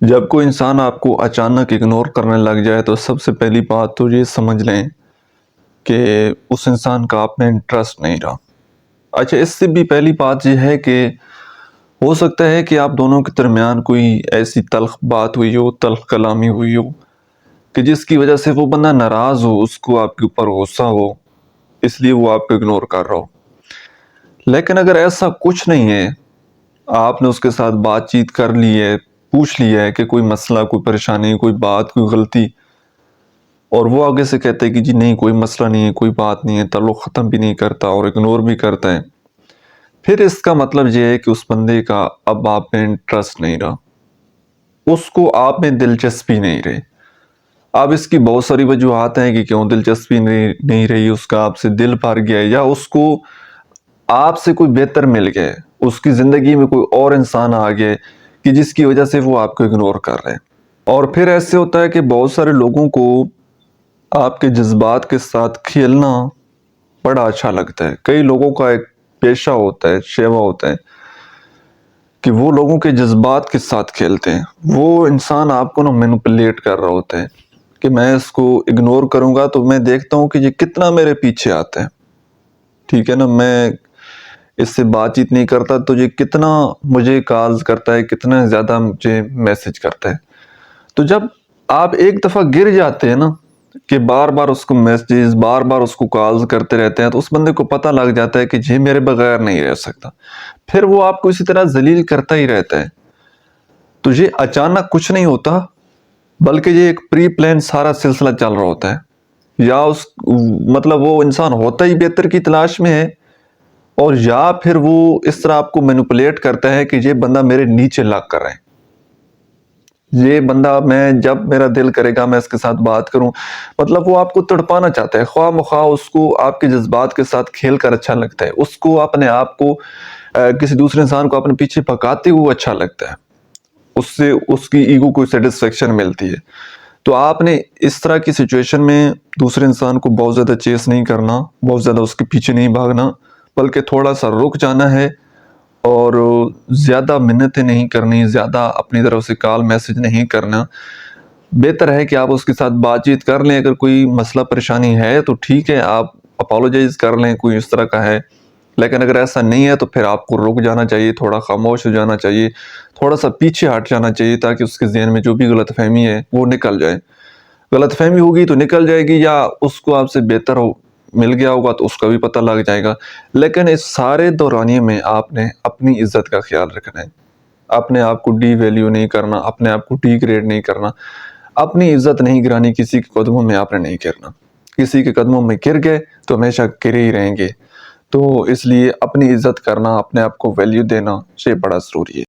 جب کوئی انسان آپ کو اچانک اگنور کرنے لگ جائے تو سب سے پہلی بات تو یہ سمجھ لیں کہ اس انسان کا آپ میں انٹرسٹ نہیں رہا۔ اچھا، اس سے بھی پہلی بات یہ ہے کہ ہو سکتا ہے کہ آپ دونوں کے درمیان کوئی ایسی تلخ بات ہوئی ہو، تلخ کلامی ہوئی ہو کہ جس کی وجہ سے وہ بندہ ناراض ہو، اس کو آپ کے اوپر غصہ ہو، اس لیے وہ آپ کو اگنور کر رہا ہو۔ لیکن اگر ایسا کچھ نہیں ہے، آپ نے اس کے ساتھ بات چیت کر لی ہے، پوچھ لیا ہے کہ کوئی مسئلہ، کوئی پریشانی، کوئی بات، کوئی غلطی، اور وہ آگے سے کہتے ہیں کہ جی نہیں، کوئی مسئلہ نہیں ہے، کوئی بات نہیں ہے، تعلق ختم بھی نہیں کرتا اور اگنور بھی کرتا ہے، پھر اس کا مطلب یہ ہے کہ اس بندے کا اب آپ میں انٹرسٹ نہیں رہا، اس کو آپ میں دلچسپی نہیں رہی۔ اب اس کی بہت ساری وجوہات ہیں کہ کیوں دلچسپی نہیں رہی، اس کا آپ سے دل بھر گیا، یا اس کو آپ سے کوئی بہتر مل گئے، اس کی زندگی میں کوئی اور انسان آ گئے کہ جس کی وجہ سے وہ آپ کو اگنور کر رہے ہیں۔ اور پھر ایسے ہوتا ہے کہ بہت سارے لوگوں کو آپ کے جذبات کے ساتھ کھیلنا بڑا اچھا لگتا ہے۔ کئی لوگوں کا ایک پیشہ ہوتا ہے، شیوا ہوتا ہے کہ وہ لوگوں کے جذبات کے ساتھ کھیلتے ہیں۔ وہ انسان آپ کو مینپولیٹ کر رہا ہوتا ہے کہ میں اس کو اگنور کروں گا تو میں دیکھتا ہوں کہ یہ کتنا میرے پیچھے آتا ہے، ٹھیک ہے نا، میں اس سے بات چیت نہیں کرتا تو یہ کتنا مجھے کالز کرتا ہے، کتنا زیادہ مجھے میسج کرتا ہے۔ تو جب آپ ایک دفعہ گر جاتے ہیں نا کہ بار بار اس کو میسیجز، بار بار اس کو کالز کرتے رہتے ہیں، تو اس بندے کو پتہ لگ جاتا ہے کہ یہ میرے بغیر نہیں رہ سکتا، پھر وہ آپ کو اسی طرح ذلیل کرتا ہی رہتا ہے۔ تو یہ اچانک کچھ نہیں ہوتا، بلکہ یہ ایک پری پلان سارا سلسلہ چل رہا ہوتا ہے، یا مطلب وہ انسان ہوتا ہی بہتر کی تلاش میں ہے، اور یا پھر وہ اس طرح آپ کو مینپولیٹ کرتا ہے کہ یہ بندہ میرے نیچے لگ کر رہے ہیں، یہ بندہ میں جب میرا دل کرے گا میں اس کے ساتھ بات کروں، مطلب وہ آپ کو تڑپانا چاہتا ہے، خواہ مخواہ اس کو آپ کے جذبات کے ساتھ کھیل کر اچھا لگتا ہے، اس کو اپنے آپ کو کسی دوسرے انسان کو اپنے پیچھے پکاتے ہوئے اچھا لگتا ہے، اس سے اس کی ایگو کو سیٹسفیکشن ملتی ہے۔ تو آپ نے اس طرح کی سچویشن میں دوسرے انسان کو بہت زیادہ چیس نہیں کرنا، بہت زیادہ اس کے پیچھے نہیں بھاگنا، بلکہ تھوڑا سا رک جانا ہے، اور زیادہ منتیں نہیں کرنی، زیادہ اپنی طرف سے کال میسج نہیں کرنا۔ بہتر ہے کہ آپ اس کے ساتھ بات چیت کر لیں، اگر کوئی مسئلہ پریشانی ہے تو ٹھیک ہے، آپ اپالوجائز کر لیں، کوئی اس طرح کا ہے، لیکن اگر ایسا نہیں ہے تو پھر آپ کو رک جانا چاہیے، تھوڑا خاموش ہو جانا چاہیے، تھوڑا سا پیچھے ہٹ جانا چاہیے، تاکہ اس کے ذہن میں جو بھی غلط فہمی ہے وہ نکل جائے۔ غلط فہمی ہوگی تو نکل جائے گی، یا اس کو آپ سے بہتر مل گیا ہوگا تو اس کا بھی پتہ لگ جائے گا۔ لیکن اس سارے دورانیے میں آپ نے اپنی عزت کا خیال رکھنا ہے، اپنے آپ کو ڈی ویلیو نہیں کرنا، اپنے آپ کو ڈی گریڈ نہیں کرنا، اپنی عزت نہیں گرانی، کسی کے قدموں میں آپ نے نہیں گرنا۔ کسی کے قدموں میں گر گئے تو ہمیشہ گرے ہی رہیں گے۔ تو اس لیے اپنی عزت کرنا، اپنے آپ کو ویلیو دینا، یہ بڑا ضروری ہے۔